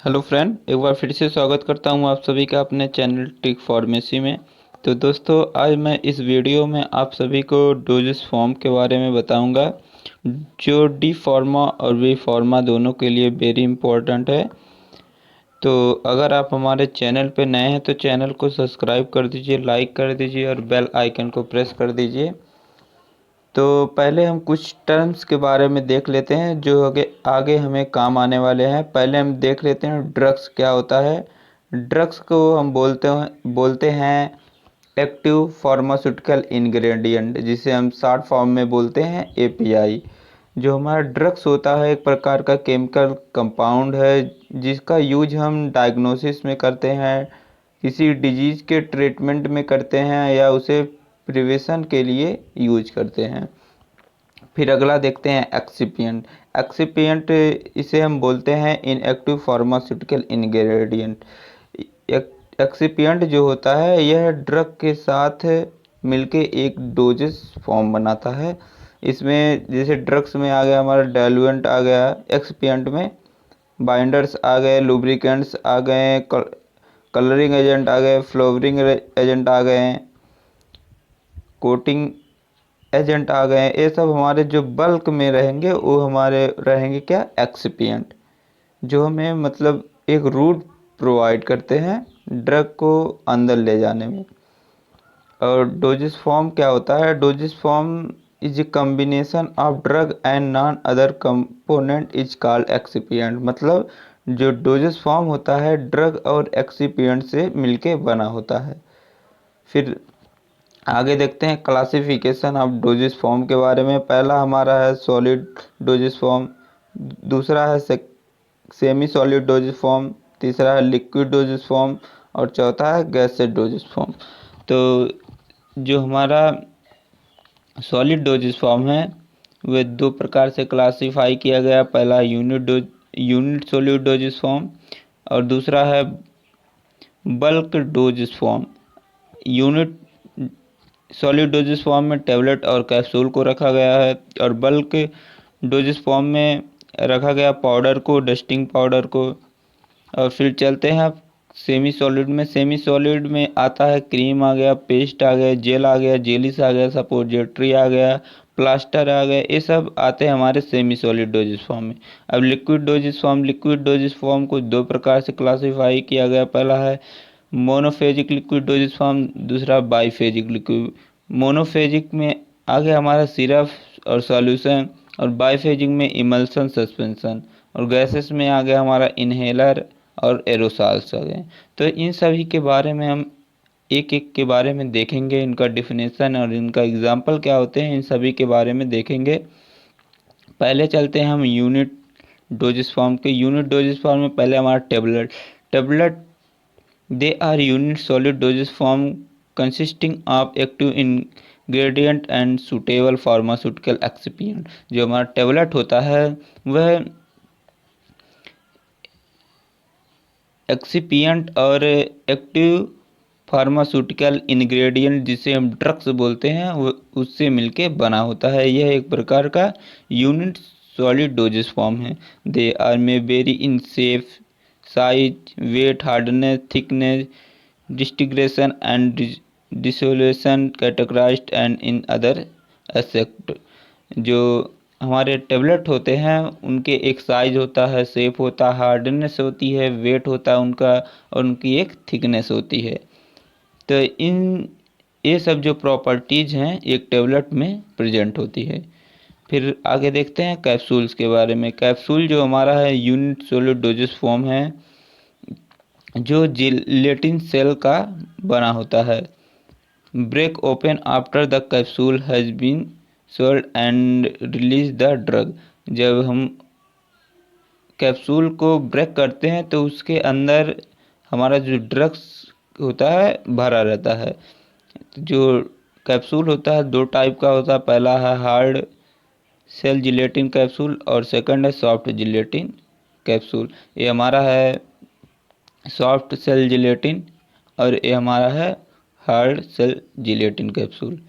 Hello friend, एक बार फिर से स्वागत करता हूं आप सभी का अपने चैनल ट्रिक फार्मेसी में। तो दोस्तों, आज मैं इस वीडियो में आप सभी को डोजेस फॉर्म के बारे में बताऊंगा, जो डी फार्मा और वी फार्मा दोनों के लिए वेरी इंपॉर्टेंट है। तो अगर आप हमारे चैनल पर नए हैं तो चैनल को सब्सक्राइब कर दीजिए, लाइक कर दीजिए और बेल आइकन को प्रेस कर दीजिए। तो पहले हम कुछ टर्म्स के बारे में देख लेते हैं जो आगे आगे हमें काम आने वाले हैं। पहले हम देख लेते हैं ड्रग्स क्या होता है। ड्रग्स को हम बोलते हैं एक्टिव फार्मास्यूटिकल इंग्रेडिएंट, जिसे हम शॉर्ट फॉर्म में बोलते हैं एपीआई। जो हमारा ड्रग्स होता है एक प्रकार का केमिकल कंपाउंड है जिसका यूज हम डायग्नोसिस में करते हैं, किसी डिजीज के ट्रीटमेंट में करते हैं या उसे प्रिवेंशन के लिए यूज करते हैं। फिर अगला देखते हैं एक्सिपिएंट। एक्सिपिएंट इसे हम बोलते हैं इनएक्टिव फार्मास्यूटिकल इंग्रेडिएंट। एक्सिपिएंट जो होता है यह ड्रग के साथ मिलके एक डोजेस फॉर्म बनाता है। इसमें जैसे ड्रग्स में आ गया हमारा डाइल्यूएंट आ गया, एक्सिपिएंट में बाइंडर्स आ गए, लुब्रिकेंट्स आ गए, कलरिंग एजेंट आ गए, फ्लेवरिंग एजेंट आ गए, कोटिंग एजेंट आ गए। ये सब हमारे जो बल्क में रहेंगे वो हमारे रहेंगे क्या, एक्सिपिएंट, जो हमें मतलब एक रूट प्रोवाइड करते हैं ड्रग को अंदर ले जाने में। और डोजेस फॉर्म क्या होता है, dosage form is a combination of drug and none other component is called excipient. मतलब जो डोजेस फॉर्म होता है ड्रग और एक्सिपिएंट से मिलके बना होता है। फिर आगे देखते हैं क्लासिफिकेशन ऑफ डोजेस फॉर्म के बारे में। पहला हमारा है सॉलिड डोजेस फॉर्म, दूसरा है सेमी सॉलिड डोजेस फॉर्म, तीसरा है लिक्विड डोजेस फॉर्म और चौथा है गैसेड डोजेस फॉर्म। तो जो हमारा सॉलिड डोजेस फॉर्म है वे दो प्रकार से क्लासीफाई किया गया। पहला यूनिट सॉलिड डोजेस फॉर्म और दूसरा है bulk doses form. Unit solid dosage form में टेबलेट और कैप्सूल को रखा गया है और बल्क डोजेस फॉर्म में रखा गया पाउडर को, डस्टिंग पाउडर को। और फिर चलते हैं सेमी सॉलिड में। सेमी सॉलिड में आता है क्रीम आ गया, पेस्ट आ गया, जेल आ गया, जेलिस आ गया, सपोजिटरी आ गया, प्लास्टर आ गया। ये सब आते हैं हमारे सेमी सॉलिड डोजेस फॉर्म में। अब लिक्विड डोजेस फॉर्म को दो प्रकार से क्लासीफाई किया गया। पहला है मोनोफेजिक लिक्विड डोजेस फॉर्म, दूसरा बाईफेजिक लिक्विड। मोनोफेजिक में आ गया हमारा सिरप और सॉल्यूशन, और बाईफेजिक में इमल्सन सस्पेंशन, और गैसेस में आ गया हमारा इनहेलर और एरोसॉल्स आ गए। तो इन सभी के बारे में हम एक एक के बारे में देखेंगे, इनका डिफिनेशन और इनका एग्जाम्पल क्या होते हैं, इन सभी के बारे में देखेंगे। पहले चलते हैं हम यूनिट डोजेस फॉर्म के। यूनिट डोजेस फॉर्म में पहले हमारा tablet they are unit solid dosage form consisting of active ingredient and suitable pharmaceutical excipient। जो हमारा टेबलेट होता है वह एक्सिपिएंट और एक्टिव फार्मास्यूटिकल इंग्रेडिएंट जिसे हम ड्रग्स बोलते हैं वो उससे मिलके बना होता है। यह एक प्रकार का यूनिट सॉलिड डोजेस फॉर्म है। They are may vary in shape, size, weight, hardness, thickness, disintegration and dissolution, categorized and in other aspect. जो हमारे टेबलेट होते हैं उनके एक साइज होता है, शेप होता है, हार्डनेस होती है, वेट होता है उनका, और उनकी एक थिकनेस होती है। तो इन ये सब जो प्रॉपर्टीज़ हैं एक टेबलेट में प्रेजेंट होती है। फिर आगे देखते हैं कैप्सूल्स के बारे में। कैप्सूल जो हमारा है यूनिट सोलिड डोजेस फॉर्म है जो जिलेटिन सेल का बना होता है। Break open after the capsule has been sold and release the drug. जब हम कैप्सूल को ब्रेक करते हैं तो उसके अंदर हमारा जो ड्रग्स होता है भरा रहता है। जो कैप्सूल होता है दो टाइप का होता है, पहला है हार्ड सेल जिलेटिन कैप्सूल और सेकंड है सॉफ्ट जिलेटिन कैप्सूल। ये हमारा है सॉफ्ट सेल जिलेटिन और ये हमारा है हार्ड सेल जिलेटिन कैप्सूल।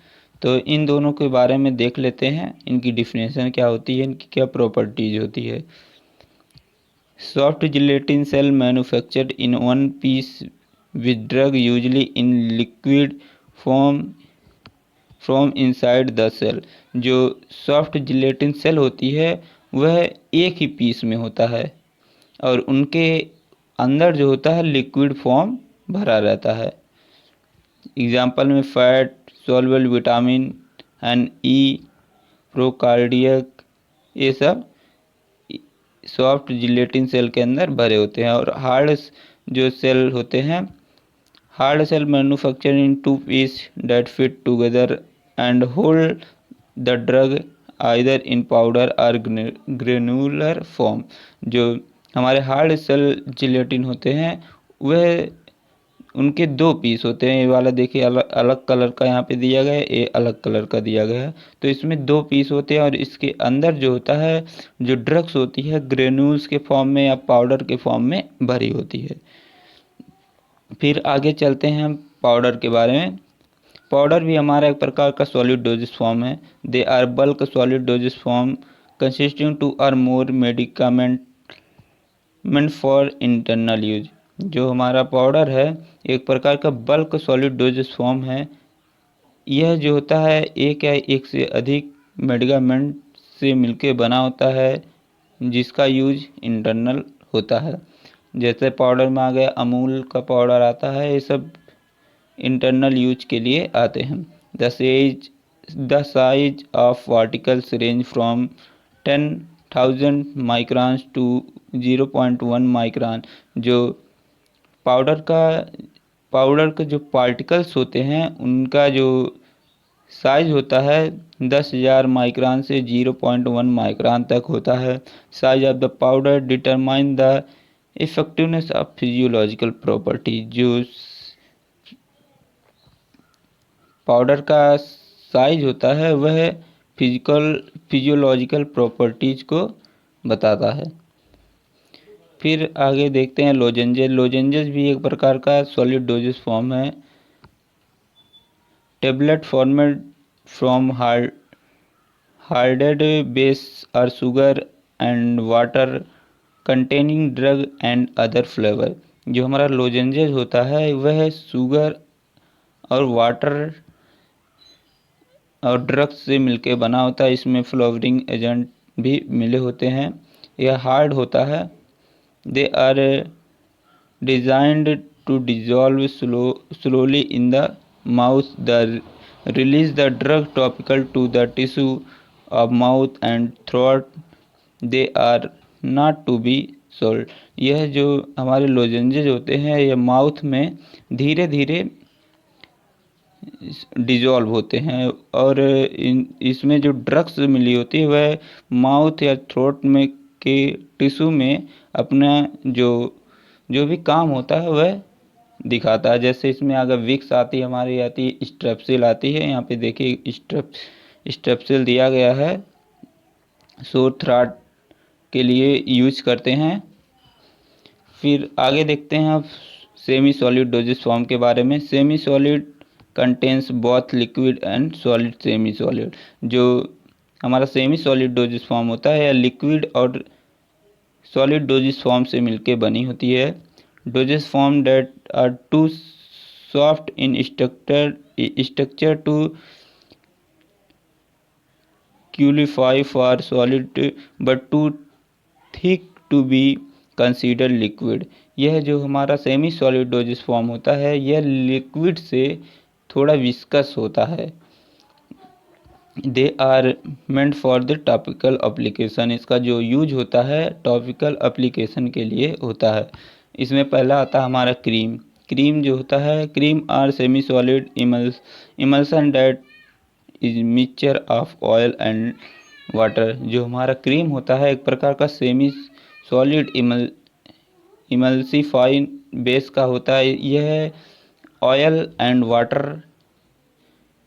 तो इन दोनों के बारे में देख लेते हैं, इनकी डिफिनेशन क्या होती है, इनकी क्या प्रॉपर्टीज होती है। Soft gelatin cell manufactured in one piece with drug usually in liquid form from inside the cell। जो सॉफ्ट जिलेटिन सेल होती है वह एक ही पीस में होता है और उनके अंदर जो होता है लिक्विड फॉर्म भरा रहता है। एग्जाम्पल में फैट सॉल्युबल विटामिन एंड ई प्रोकार्डियक, ये सब सॉफ्ट जिलेटिन सेल के अंदर भरे होते हैं। और हार्ड जो सेल होते हैं, hard shell manufacture in two pieces that fit together and hold the drug either in powder or granular form. जो हमारे हार्ड सेल जिलेटिन होते हैं वह उनके दो पीस होते हैं। ये वाला देखिए अलग अलग कलर का यहाँ पे दिया गया है, ये अलग कलर का दिया गया है। तो इसमें दो पीस होते हैं और इसके अंदर जो होता है जो ड्रग्स होती है ग्रेन्यूल्स के फॉर्म में या पाउडर के फॉर्म में भरी होती है। फिर आगे चलते हैं हम पाउडर के बारे में। पाउडर भी हमारा एक प्रकार का सॉलिड डोजेस फॉर्म है। They are bulk solid dosage form consisting two or more medicament for internal use. जो हमारा पाउडर है एक प्रकार का बल्क सॉलिड डोजेस फॉर्म है। यह जो होता है एक या एक से अधिक मेडिकामेंट से मिलकर बना होता है जिसका यूज इंटरनल होता है। जैसे पाउडर में आ गया अमूल का पाउडर आता है, ये सब इंटरनल यूज के लिए आते हैं। The size of particles range from 10,000 microns to 0.1 micron. जो पाउडर के जो पार्टिकल्स होते हैं उनका जो साइज होता है 10,000 माइक्रॉन से 0.1 माइक्रॉन तक होता है। Size of the powder determine the effectiveness of physiological property. जो पाउडर का साइज होता है वह फिजियोलॉजिकल प्रॉपर्टीज को बताता है। फिर आगे देखते हैं लोजेंजेस। लोजेंजेस भी एक प्रकार का सॉलिड डोजेस फॉर्म है। टेबलेट फॉर्मेड फ्रॉम हार्डेड बेस और sugar and water containing drug and other flavour. जो हमारा लोजेंजेस होता है वह शुगर और वाटर और ड्रग्स से मिलके बना होता है। इसमें फ्लेवरिंग एजेंट भी मिले होते हैं। यह हार्ड होता है। They are designed to dissolve slowly in the mouth, release the drug topical to the tissue of mouth and throat. They are not to be sold। यह जो हमारे लोजेंजेज होते हैं यह माउथ में धीरे धीरे डिजॉल्व होते हैं और इसमें जो ड्रग्स मिली होती है वह माउथ या थ्रोट में के टिश्यू में अपना जो भी काम होता है वह दिखाता है। जैसे इसमें अगर विक्स आती है हमारी आती है, स्ट्रेप्सिल आती है। यहाँ पे देखिए स्ट्रेप्सिल दिया गया है, सोर थ्रोट के लिए यूज करते हैं। फिर आगे देखते हैं आप सेमी सॉलिड डोजेस फॉर्म के बारे में। Semi solid contains both liquid and solid. Semi solid जो हमारा सेमी सॉलिड डोजेस फॉर्म होता है या लिक्विड और सॉलिड डोजेस फॉर्म से मिलके बनी होती है। Dosage form that are too soft in structure to qualify for solid but too thick to be consider liquid. यह जो हमारा सेमी सॉलिड डोजेस फॉर्म होता है यह लिक्विड से थोड़ा विस्कस होता है। They are meant for the topical application. इसका जो यूज होता है टॉपिकल एप्लीकेशन के लिए होता है। इसमें पहला आता है हमारा क्रीम। क्रीम जो होता है cream are semi solid emulsion that is mixture of oil and water. जो हमारा क्रीम होता है एक प्रकार का सेमी सॉलिड इमल्सिफाइड बेस का होता है। यह ऑयल एंड वाटर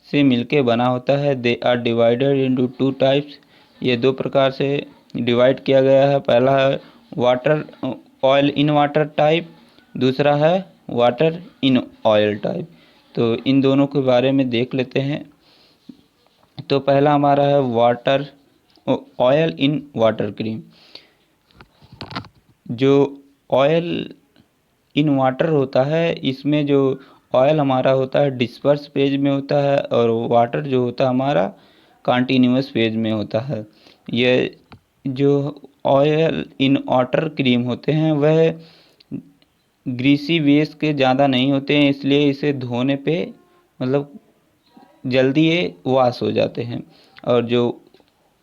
से मिलके बना होता है। They are divided into two types. ये दो प्रकार से डिवाइड किया गया है। पहला है water oil in water type, दूसरा है वाटर इन ऑयल टाइप। तो इन दोनों के बारे में देख लेते हैं। तो पहला हमारा है water oil in water cream. जो ऑयल इन वाटर होता है, इसमें जो ऑयल हमारा होता है डिस्पर्स फेज में होता है और वाटर जो होता है हमारा कंटिन्यूअस फेज में होता है। ये जो ऑयल इन वाटर क्रीम होते हैं वह ग्रीसी बेस के ज़्यादा नहीं होते हैं, इसलिए इसे धोने पे मतलब जल्दी ये वॉश हो जाते हैं। और जो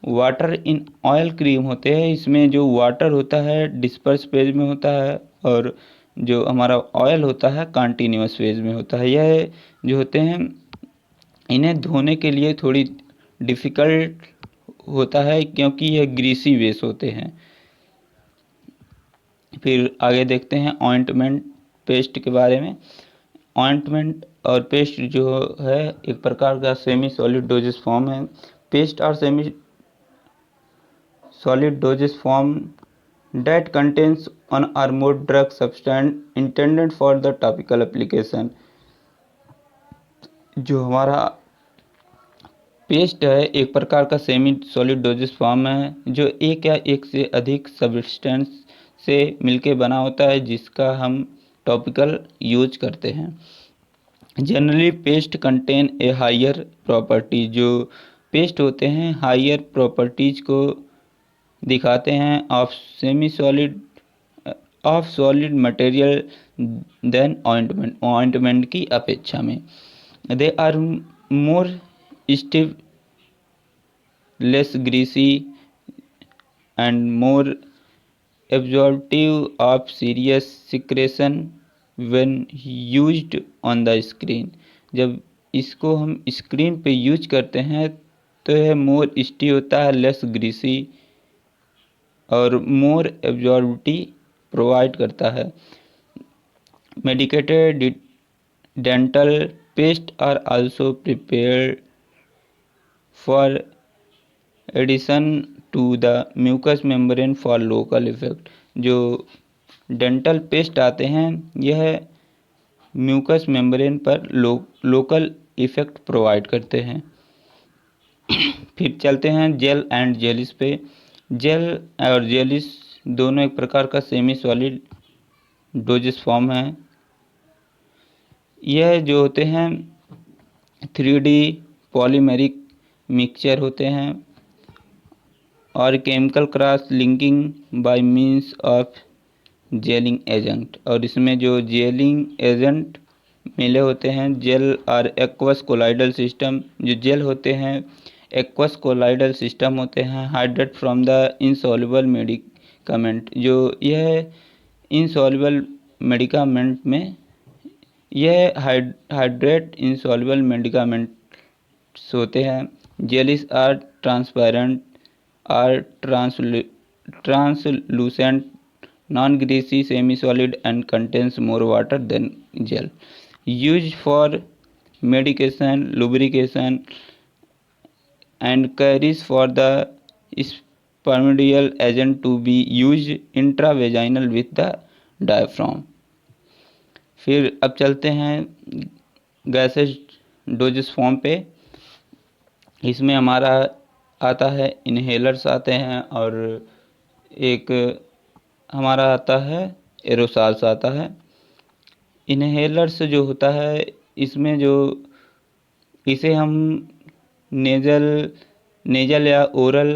वाटर इन ऑयल क्रीम होते हैं, इसमें जो वाटर होता है डिस्पर्स फेज में होता है और जो हमारा ऑयल होता है कंटिन्यूअस फेज में होता है। यह जो होते हैं इन्हें धोने के लिए थोड़ी डिफ़िकल्ट होता है क्योंकि यह ग्रीसी बेस होते हैं। फिर आगे देखते हैं ऑइंटमेंट पेस्ट के बारे में। ऑइंटमेंट और पेस्ट जो है एक प्रकार का सेमी सॉलिड डोजेस फॉर्म है। पेस्ट और semi solid dosage form that contains one or more drug substance intended for the topical application। जो हमारा पेस्ट है एक प्रकार का सेमी सॉलिड डोजेस फॉर्म है जो एक या एक से अधिक सब्सटेंस से मिलके बना होता है जिसका हम टॉपिकल यूज करते हैं। Generally paste contain a higher property. जो पेस्ट होते हैं हायर प्रॉपर्टीज को दिखाते हैं of semi solid of solid material then ointment. Ointment की अपेक्षा में they are more stiff, less greasy and more absorptive of serious secretion when used on the screen. जब इसको हम स्क्रीन पे यूज करते हैं तो यह मोर स्टिफ होता है, लेस ग्रीसी और मोर एब्जॉर्बिटी प्रोवाइड करता है। Medicated dental paste are also prepared for addition to the mucous membrane for local effect. जो डेंटल पेस्ट आते हैं यह म्यूकस मेम्ब्रेन पर लोकल इफेक्ट प्रोवाइड करते हैं। फिर चलते हैं जेल एंड जेलिस पे। जेल और जेलिस दोनों एक प्रकार का सेमी सॉलिड डोजेस फॉर्म है। यह जो होते हैं 3D पॉलीमेरिक मिक्सचर होते हैं और chemical cross linking by means of gelling agent. और इसमें जो जेलिंग एजेंट मिले होते हैं जेल और एक्वस कोलाइडल सिस्टम। जो जेल होते हैं एक्वस कोलाइडल सिस्टम होते हैं hydrate from the insoluble medicament. जो यह इनसॉल्युबल मेडिकामेंट में यह हाइड्रेट इनसॉल्युबल मेडिकामेंट्स होते हैं। Jellies are transparent or translucent non greasy semi solid and contains more water than gel. Use for medication lubrication and carries for the spermidal agent to be used intravaginal with the diaphragm। फिर अब चलते हैं gases doses form पे। इसमें हमारा आता है inhalers आते हैं और एक हमारा आता है एरोसॉल्स आता है। इनहेलर्स जो होता है इसमें जो इसे हम नेजल या ओरल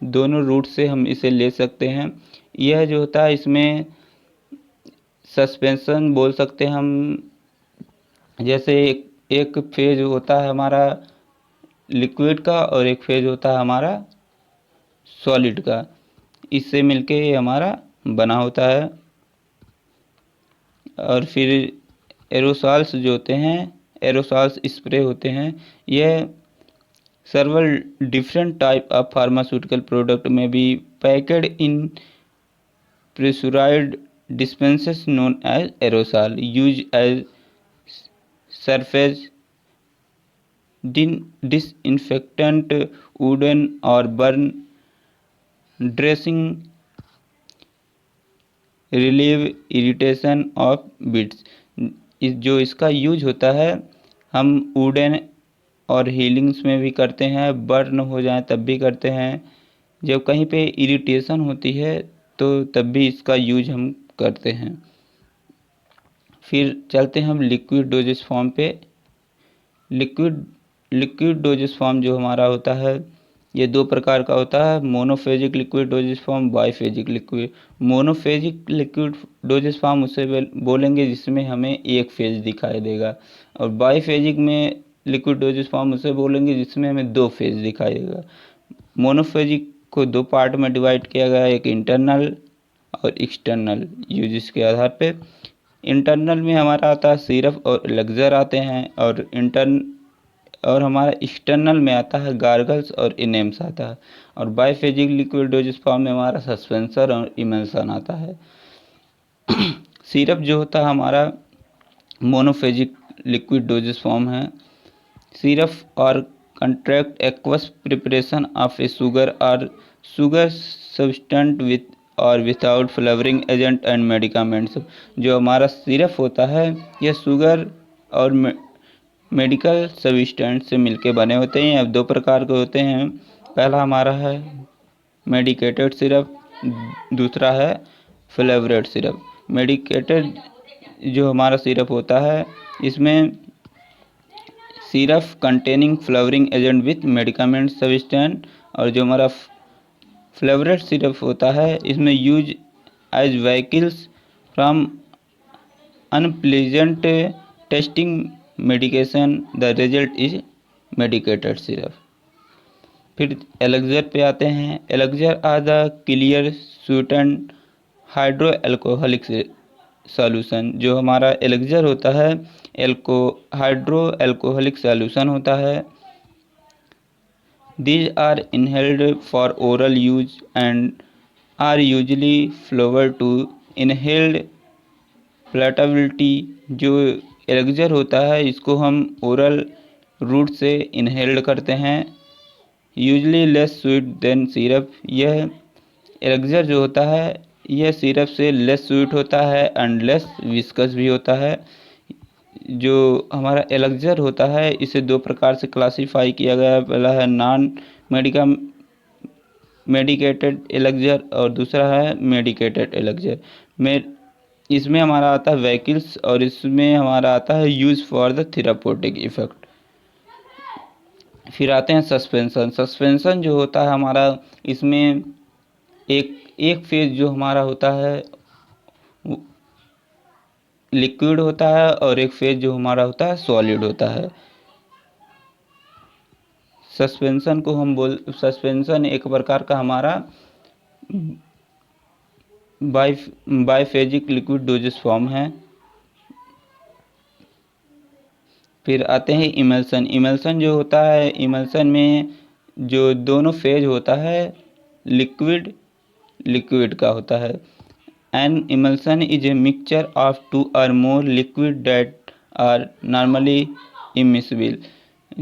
दोनों रूट से हम इसे ले सकते हैं। यह जो होता है इसमें सस्पेंशन बोल सकते हैं हम। जैसे एक फेज होता है हमारा लिक्विड का और एक फेज होता है हमारा सॉलिड का, इससे मिलके ये हमारा बना होता है। और फिर एरोसॉल्स जो होते हैं एरोसॉल्स स्प्रे होते हैं। यह several different type of pharmaceutical product may be packed in pressurized dispensers known as aerosol, used as surface disinfectant, wooden or burn dressing, relieve irritation of bits। जो इसका यूज होता है हम वुडन और healings में भी करते हैं, बर्न हो जाए तब भी करते हैं। जब कहीं पे इरिटेशन होती है तो तब भी इसका यूज हम करते हैं। फिर चलते हैं हम लिक्विड डोजेस फॉर्म पे। लिक्विड डोजेस फॉर्म जो हमारा होता है ये दो प्रकार का होता है, monophasic liquid dosage form, biphasic liquid. Monophasic liquid dosage form उसे बोलेंगे जिसमें हमें एक फेज दिखाई देगा, और बाईफेजिक में लिक्विड डोजेस फॉर्म उसे बोलेंगे जिसमें हमें दो फेज दिखाई देगा। मोनोफेजिक को दो पार्ट में डिवाइड किया गया है, एक इंटरनल और एक्सटर्नल यूजेस के आधार पे। इंटरनल में हमारा आता है सिरप और एलेक्सर आते हैं, और हमारा एक्सटर्नल में आता है गार्गल्स और इनेम्स आता है। और बाईफेजिक लिक्विड डोजेस फॉर्म में हमारा सस्पेंशन और इमल्सन आता है। सिरप जो होता है हमारा मोनोफेजिक लिक्विड डोजेस फॉर्म है। सिरप और contract aqueous preparation of a sugar substance with और without flavouring agent and medicaments. जो हमारा सिरप होता है यह शुगर और मेडिकल सब्सटेंट से मिलके बने होते हैं। अब दो प्रकार के होते हैं, पहला हमारा है मेडिकेटेड सिरप, दूसरा है फ्लेवरेड सिरप। मेडिकेटेड जो हमारा सिरप होता है इसमें syrup containing flavouring agent with medicament substance, और जो हमारा फ्लेवरेड सिरप होता है इसमें use as vehicles from unpleasant tasting medication, the result is medicated syrup. फिर एलेक्सर पे आते हैं। Elixir are the clear sweetened hydro alcoholic solution. जो हमारा एलेक्सर होता है हाइड्रो एल्कोहलिक सॉल्यूशन होता है। These are inhaled for oral use and are usually flavoured to inhaled palatability. जो एलेक्सर होता है इसको हम ओरल रूट से इनहेल्ड करते हैं, usually less sweet than syrup. यह एलेक्सर जो होता है यह सिरप से लेस स्वीट होता है एंड लेस विस्कस भी होता है। जो हमारा एलेक्सर होता है इसे दो प्रकार से क्लासीफाई किया गया है, पहला है नॉन मेडिकेटेड एलेक्सर और दूसरा है मेडिकेटेड एलेक्सर। इसमें हमारा आता है व्हीकल्स और इसमें हमारा आता है use for the therapeutic effect. फिर आते हैं सस्पेंशन। सस्पेंशन जो होता है हमारा इसमें एक फेज जो हमारा होता है लिक्विड होता है और एक फेज जो हमारा होता है सॉलिड होता है। सस्पेंशन एक प्रकार का हमारा बाईफेजिक लिक्विड डोजेस फॉर्म है। फिर आते हैं इमल्सन। इमल्सन जो होता है इमल्सन में जो दोनों फेज होता है लिक्विड का होता है। An emulsion is a mixture of two और more liquid that are normally immiscible.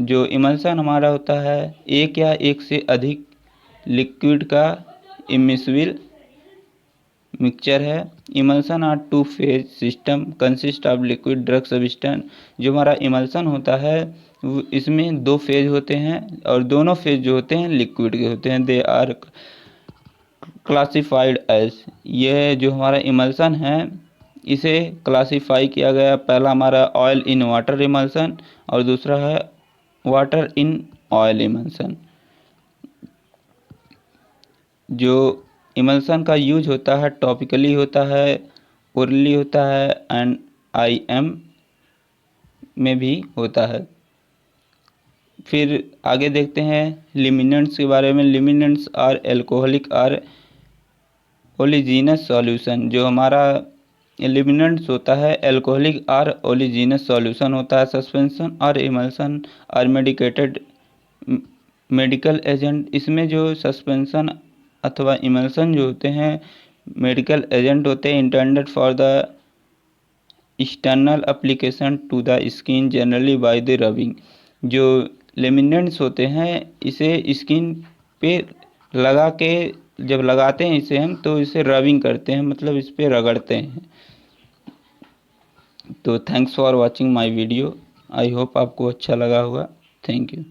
जो इमल्सन हमारा होता है एक या एक से अधिक लिक्विड का इमिसिबल मिक्सचर है। Emulsion are two phase system consist of liquid drug substance. जो हमारा इमल्सन होता है इसमें दो फेज होते हैं और दोनों फेज जो होते हैं लिक्विड के होते हैं। They are classified as. यह जो हमारा इमल्सन है इसे क्लासिफाई किया गया, पहला हमारा ऑयल इन वाटर इमल्सन और दूसरा है वाटर इन ऑयल इमल्सन। जो इमल्सन का यूज होता है टॉपिकली होता है, ओरली होता है एंड IM में भी होता है। फिर आगे देखते हैं लिमिनेंट्स के बारे में। Liniments are alcoholic or oleaginous solution. जो हमारा लिमिनेंट्स होता है एल्कोहलिक आर ओलिजिनस सॉल्यूशन होता है। सस्पेंशन और इमल्सन आर मेडिकल एजेंट। इसमें जो सस्पेंशन अथवा इमल्सन जो होते हैं मेडिकल एजेंट होते हैं intended for the external application to the skin generally by the rubbing. जो लेमिनेंट्स होते हैं इसे स्किन पे लगा के जब लगाते हैं इसे हम तो इसे रबिंग करते हैं, मतलब इस पे रगड़ते हैं। तो thanks for watching my video. I hope आपको अच्छा लगा होगा। Thank you.